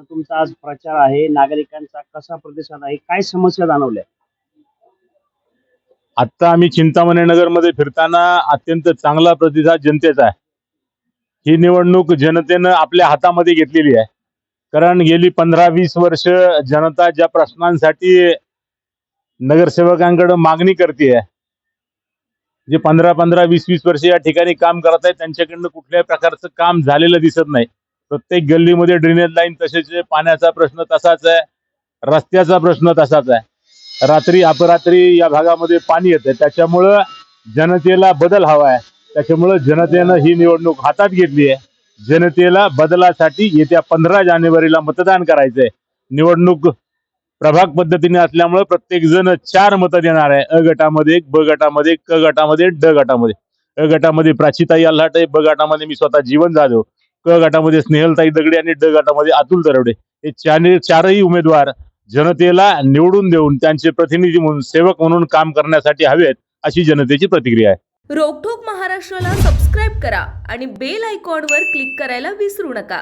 तुमचा आज प्रचार आहे, नागरिकांचा कसा प्रतिसाद आहे, काय समस्या जाणवल्या? आता आम्ही चिंतामणी नगरमध्ये फिरताना अत्यंत चांगला प्रतिसाद जनतेचा आहे. ही निवडणूक जनतेनं आपल्या हातामध्ये घेतलेली आहे. कारण गेली 15-20 वर्ष जनता ज्या प्रश्नांसाठी नगरसेवकांकडे मागणी करते, जे 15-20 वर्ष या ठिकाणी काम करत आहेत, त्यांच्याकडनं कुठल्याही प्रकारचं काम झालेलं दिसत नाही. प्रत्येक गल्लीमध्ये ड्रेनेज लाईन तसेच आहे, पाण्याचा प्रश्न तसाच आहे, रस्त्याचा प्रश्न तसाच आहे. रात्री अपरात्री या भागामध्ये पाणी येतं, त्याच्यामुळं जनतेला बदल हवा आहे. त्याच्यामुळं जनतेनं ही निवडणूक हातात घेतली आहे. जनतेला बदलासाठी येत्या 15 जानेवारीला मतदान करायचंय. निवडणूक प्रभाग पद्धतीने असल्यामुळे प्रत्येक जण 4 मतं देणार आहे. अ गटामध्ये 1, ब गटामध्ये 1, क गटामध्ये 1, ड गटामध्ये. अ गटामध्ये प्राचीताई आल्हाट आहे, ब गटामध्ये मी स्वतः जीवन जाधव, क गटामध्ये स्नेहलताई दगडे आणि ड गटामध्ये अतुल दरवडे. हे चारही उमेदवार जनतेला निवडून देऊन त्यांचे प्रतिनिधी म्हणून, सेवक म्हणून काम करण्यासाठी हवेत, अशी जनतेची प्रतिक्रिया आहे. रोकठोक महाराष्ट्राला सबस्क्राईब करा आणि बेल आयकॉनवर क्लिक करायला विसरू नका.